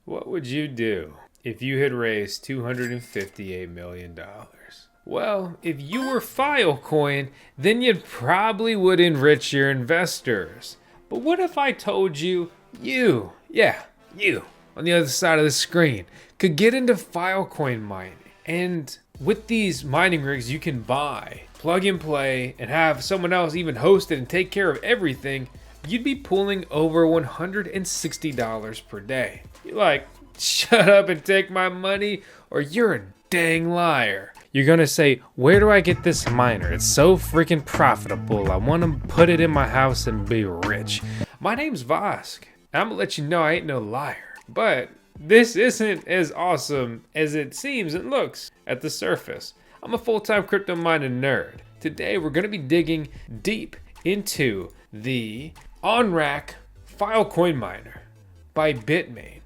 What would you do if you had raised $258 million? Well, if you were Filecoin, then you probably would enrich your investors. But what if I told you, you on the other side of the screen, could get into Filecoin mining? And with these mining rigs you can buy, plug and play, and have someone else even host it and take care of everything, you'd be pulling over $160 per day. You're like, shut up and take my money, or you're a dang liar. You're gonna say, where do I get this miner? It's so freaking profitable. I want to put it in my house and be rich. My name's Vosk. I'm gonna let you know I ain't no liar. But this isn't as awesome as it seems and looks at the surface. I'm a full-time crypto mining nerd. Today we're gonna be digging deep into the on-rack Filecoin Miner by Bitmain,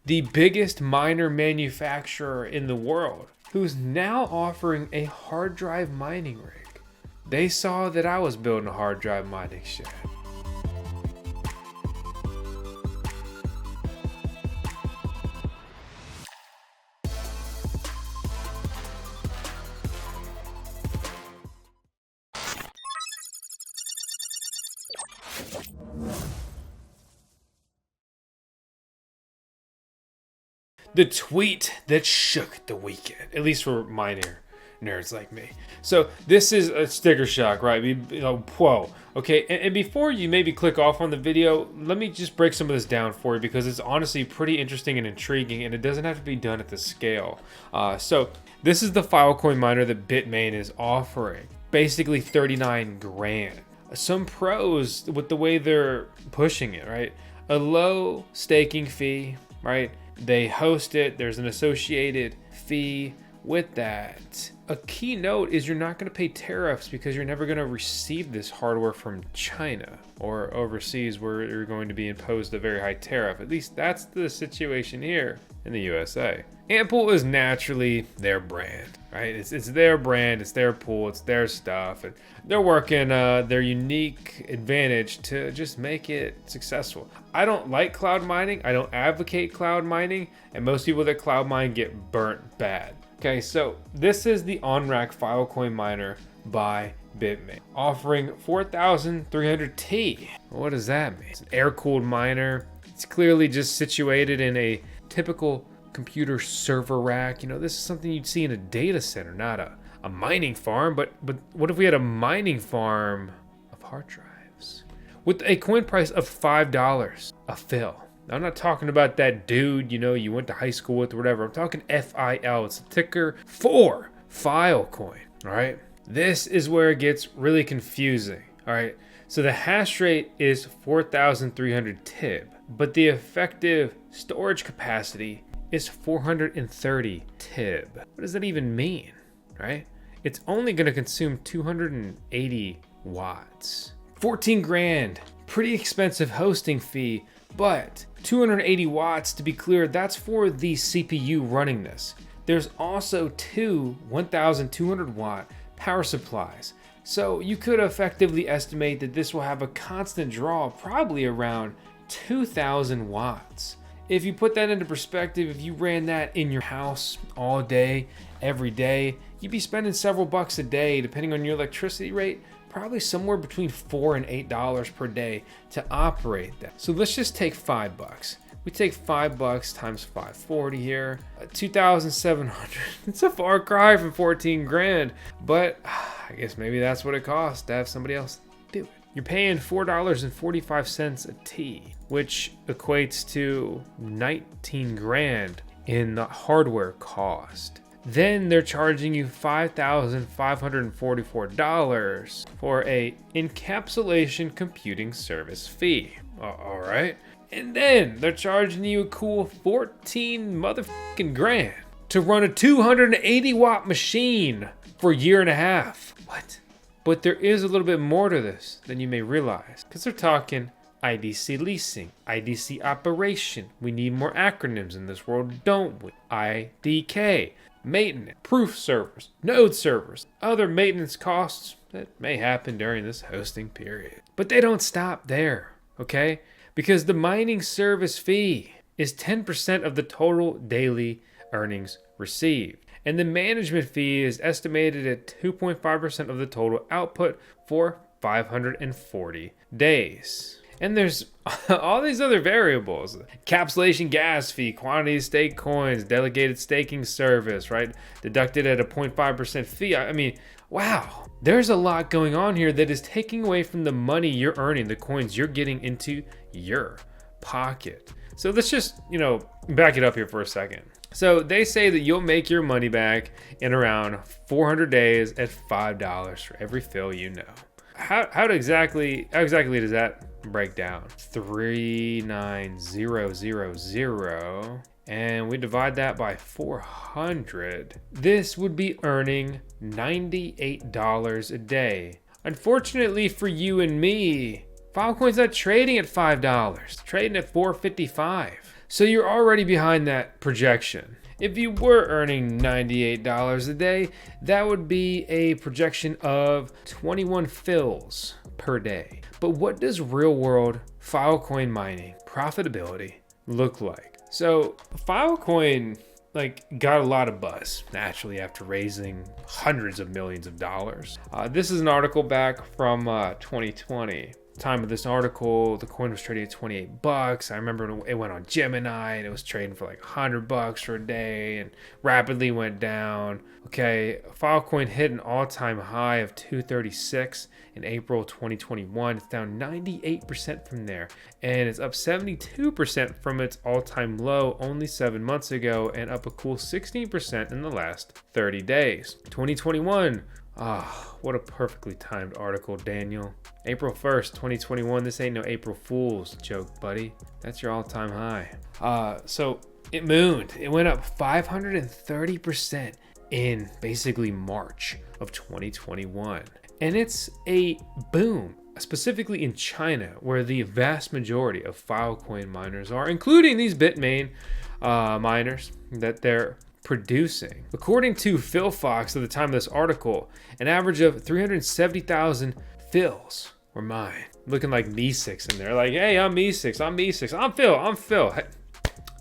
the biggest miner manufacturer in the world, who's now offering a hard drive mining rig. They saw that I was building a hard drive mining shed. The tweet that shook the weekend, at least for miner nerds like me. So this is a sticker shock, right? Whoa. Okay, and before you maybe click off on the video, let me just break some of this down for you because it's honestly pretty interesting and intriguing, and it doesn't have to be done at the scale. So this is the Filecoin miner that Bitmain is offering. Basically 39 grand. Some pros with the way they're pushing it, right? A low staking fee, right? They host it, there's an associated fee with that. A key note is you're not going to pay tariffs because you're never going to receive this hardware from China or overseas where you're going to be imposed a very high tariff. At least that's the situation here in the USA. Ample is naturally their brand, right? It's their brand, it's their pool, it's their stuff, and they're working their unique advantage to just make it successful. I don't like cloud mining, I don't advocate cloud mining, and most people that cloud mine get burnt bad. Okay, so this is the on-rack Filecoin miner by Bitmain, offering 4,300 T. What does that mean? It's an air-cooled miner. It's clearly just situated in a typical computer server rack. You know, this is something you'd see in a data center, not a mining farm. But what if we had a mining farm of hard drives with a coin price of $5 a fill? I'm not talking about that dude, you know, you went to high school with or whatever. I'm talking FIL. It's a ticker for Filecoin. All right. This is where it gets really confusing. All right. So the hash rate is 4,300 TIB, but the effective storage capacity is 430 TIB. What does that even mean? Right? It's only going to consume 280 watts. 14 grand. Pretty expensive hosting fee, but 280 watts, to be clear, that's for the CPU running this. There's also two 1,200 watt power supplies. So you could effectively estimate that this will have a constant draw, probably around 2,000 watts. If you put that into perspective, if you ran that in your house all day, every day, you'd be spending several bucks a day, depending on your electricity rate, probably somewhere between $4 and $8 per day to operate that. So let's just take $5. We take $5 times 540 here, 2,700. It's a far cry from 14 grand, but I guess maybe that's what it costs to have somebody else do it. You're paying $4.45 a T, which equates to 19 grand in the hardware cost. Then they're charging you $5,544 for a encapsulation computing service fee. All right. And then they're charging you a cool 14 motherfucking grand to run a 280 watt machine for a year and a half. What? But there is a little bit more to this than you may realize, because they're talking IDC leasing, IDC operation. We need more acronyms in this world, don't we? IDK, maintenance, proof servers, node servers, other maintenance costs that may happen during this hosting period. But they don't stop there, okay? Because the mining service fee is 10% of the total daily earnings received. And the management fee is estimated at 2.5% of the total output for 540 days. And there's all these other variables: encapsulation gas fee, quantity of staked coins, delegated staking service, right? Deducted at a 0.5% fee. I mean, wow. There's a lot going on here that is taking away from the money you're earning, the coins you're getting into your pocket. So let's just, back it up here for a second. So they say that you'll make your money back in around 400 days at $5 for every fill you know. How exactly does that break down? 39000, and we divide that by 400. This would be earning $98 a day. Unfortunately for you and me, Filecoin's not trading at $5, it's trading at $4.55. So you're already behind that projection. If you were earning $98 a day, that would be a projection of 21 fills per day. But what does real world Filecoin mining profitability look like? So Filecoin got a lot of buzz naturally after raising hundreds of millions of dollars. This is an article back from 2020. Time of this article, the coin was trading at $28. I remember it went on Gemini and it was trading for like $100 for a day and rapidly went down. Okay, Filecoin hit an all-time high of 236 in April 2021. It's down 98% from there, and it's up 72% from its all-time low only 7 months ago, and up a cool 16% in the last 30 days. 2021. What a perfectly timed article, Daniel. April 1st, 2021. This ain't no April Fool's joke, buddy. That's your all-time high. So it mooned. It went up 530% in basically March of 2021. And it's a boom, specifically in China, where the vast majority of Filecoin miners are, including these Bitmain miners that they're producing. According to Filcoin, at the time of this article, an average of 370,000 fills were mined. Looking like Me6 in there, like, hey, I'm Me6, I'm Phil. Hey,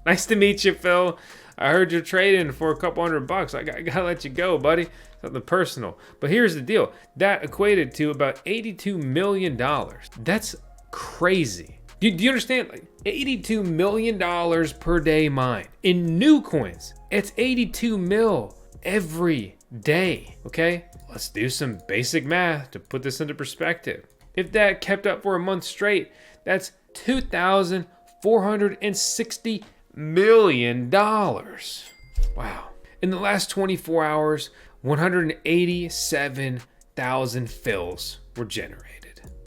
nice to meet you, Phil. I heard you're trading for a couple $100. I gotta let you go, buddy. Something personal. But here's the deal. That equated to about $82 million. That's crazy. Do you understand? Like $82 million per day mined in new coins. It's 82 mil every day. Okay, let's do some basic math to put this into perspective. If that kept up for a month straight, that's $2,460 million. Wow. In the last 24 hours, 187,000 fills were generated.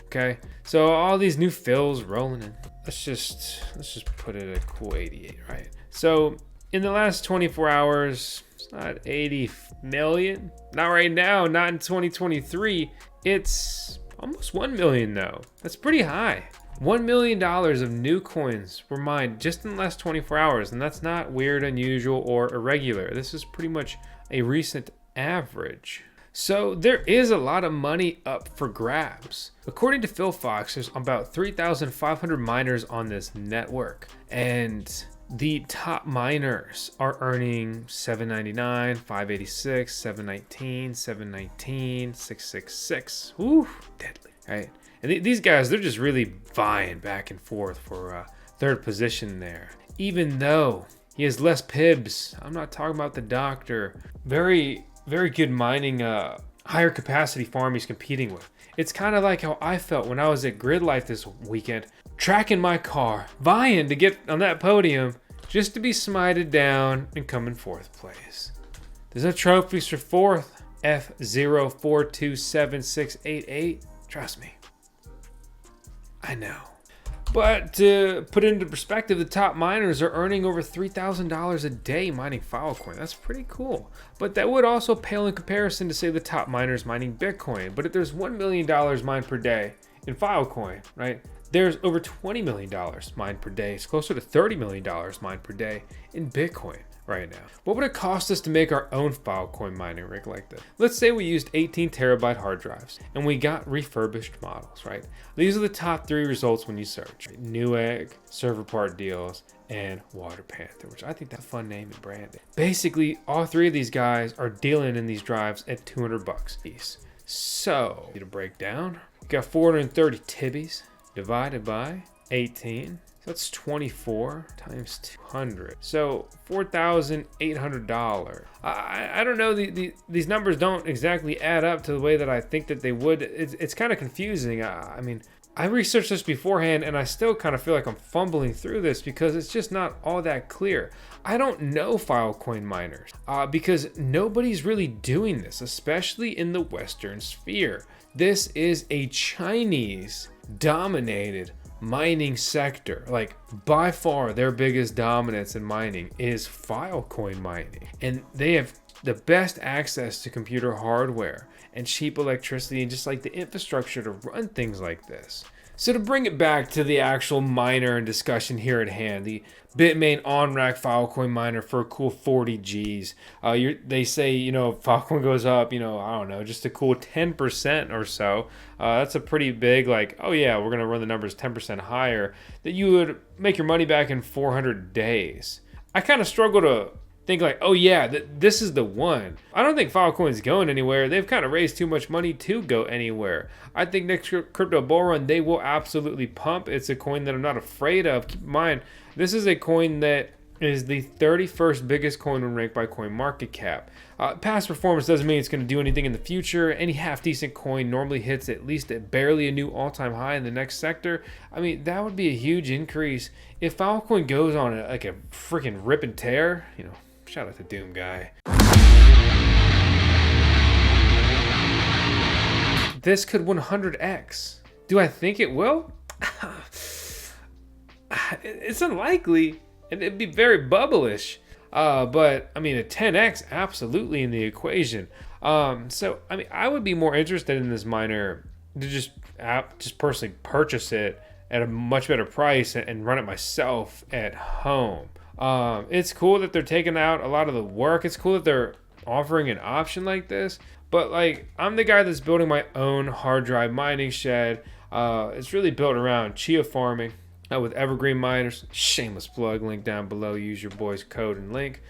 Okay, so all these new fills rolling in. Let's just put it at a cool 88, right? So in the last 24 hours, it's not 80 million. Not right now, not in 2023. It's almost 1 million though. That's pretty high. $1 million of new coins were mined just in the last 24 hours, and that's not weird, unusual, or irregular. This is pretty much a recent average. So there is a lot of money up for grabs. According to Filcoin, there's about 3,500 miners on this network, and the top miners are earning $7.99, $5.86, $7.19, $7.19, $6.66. Ooh, deadly, right? And these guys, they're just really vying back and forth for third position there. Even though he has less pibs, I'm not talking about the doctor. Very good mining, higher capacity farm he's competing with. It's kind of like how I felt when I was at Grid Life this weekend, tracking my car, vying to get on that podium just to be smited down and come in fourth place. There's no trophies for fourth, F04276688. Trust me, I know. But to put it into perspective, the top miners are earning over $3,000 a day mining Filecoin. That's pretty cool. But that would also pale in comparison to, say, the top miners mining Bitcoin. But if there's $1 million mined per day in Filecoin, right, There's over $20 million mined per day. It's closer to $30 million mined per day in Bitcoin right now. What would it cost us to make our own Filecoin mining rig like this? Let's say we used 18 terabyte hard drives and we got refurbished models, right? These are the top 3 results when you search. Newegg, Server Part Deals, and Water Panther, which I think that's a fun name and branding. Basically, all 3 of these guys are dealing in these drives at $200 a piece. So, to break down, we got 430 tibbies divided by 18. So that's 24 times 200. So $4,800. I don't know. These numbers don't exactly add up to the way that I think that they would. It's kind of confusing. I mean, I researched this beforehand and I still kind of feel like I'm fumbling through this because it's just not all that clear. I don't know Filecoin miners because nobody's really doing this, especially in the Western sphere. This is a Chinese dominated mining sector. Like, by far their biggest dominance in mining is Filecoin mining, and they have the best access to computer hardware and cheap electricity and just like the infrastructure to run things like this. So to bring it back to the actual miner and discussion here at hand, the Bitmain on-rack Filecoin miner for a cool 40 Gs. They say, you know, if Filecoin goes up, you know, I don't know, just a cool 10% or so. That's a pretty big, like, oh yeah, we're going to run the numbers 10% higher, that you would make your money back in 400 days. I kind of struggle to think like, oh yeah, this is the one. I don't think Filecoin's going anywhere. They've kind of raised too much money to go anywhere. I think next crypto bull run, they will absolutely pump. It's a coin that I'm not afraid of. Keep in mind, this is a coin that is the 31st biggest coin when ranked by CoinMarketCap. Past performance doesn't mean it's going to do anything in the future. Any half-decent coin normally hits at least barely a new all-time high in the next sector. I mean, that would be a huge increase. If Filecoin goes on like a freaking rip and tear, you know, shout out to Doom Guy. This could 100x. Do I think it will? It's unlikely, and it'd be very bubblish. But I mean, a 10x absolutely in the equation. So I mean, I would be more interested in this miner to just personally purchase it at a much better price and run it myself at home. It's cool that they're taking out a lot of the work. It's cool that they're offering an option like this. But like, I'm the guy that's building my own hard drive mining shed. It's really built around chia farming with evergreen miners. Shameless plug, link down below. Use your boy's code and link.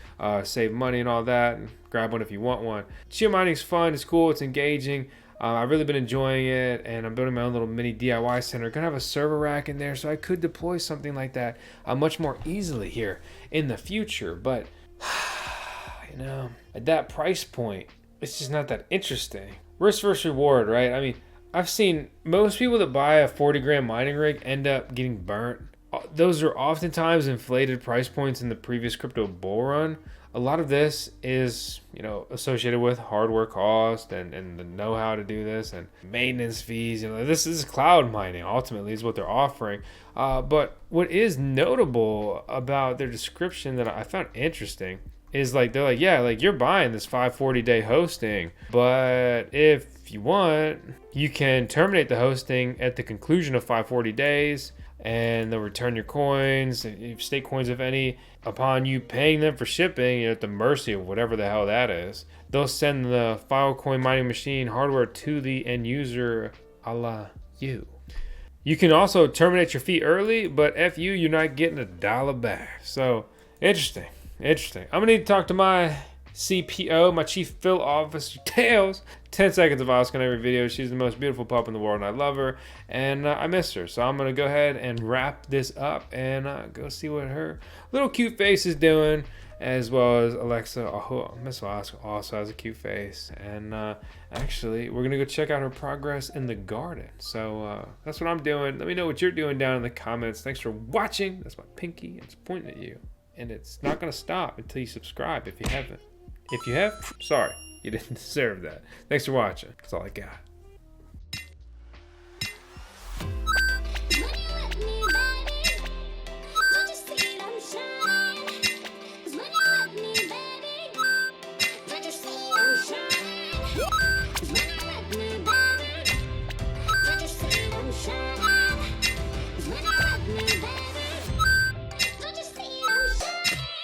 Save money and all that. And grab one if you want one. Chia mining's fun. It's cool. It's engaging. I've really been enjoying it, and I'm building my own little mini DIY center. Gonna have a server rack in there, so I could deploy something like that much more easily here in the future. But you know, at that price point, it's just not that interesting. Risk versus reward, right? I mean, I've seen most people that buy a 40 grand mining rig end up getting burnt. Those are oftentimes inflated price points in the previous crypto bull run. A lot of this is, you know, associated with hardware cost and the know-how to do this and maintenance fees. You know, this is cloud mining ultimately is what they're offering. But what is notable about their description that I found interesting is like, they're like, yeah, like you're buying this 540 day hosting, but if you want, you can terminate the hosting at the conclusion of 540 days and they'll return your coins, stake coins if any, upon you paying them for shipping. You're at the mercy of whatever the hell that is. They'll send the Filecoin mining machine hardware to the end user, a la you. You can also terminate your fee early, but F you, you're not getting $1 back. So, interesting. I'm gonna need to talk to my CPO, my Chief Phil Officer, Tails. 10 seconds of Vosk on every video. She's the most beautiful pup in the world, and I love her, and I miss her. So I'm gonna go ahead and wrap this up and go see what her little cute face is doing, as well as Alexa. Oh, Miss Vosk also has a cute face, and actually, we're gonna go check out her progress in the garden. So that's what I'm doing. Let me know what you're doing down in the comments. Thanks for watching. That's my pinky. It's pointing at you. And it's not going to stop until you subscribe if you haven't. If you have, sorry, you didn't deserve that. Thanks for watching. That's all I got. Shine.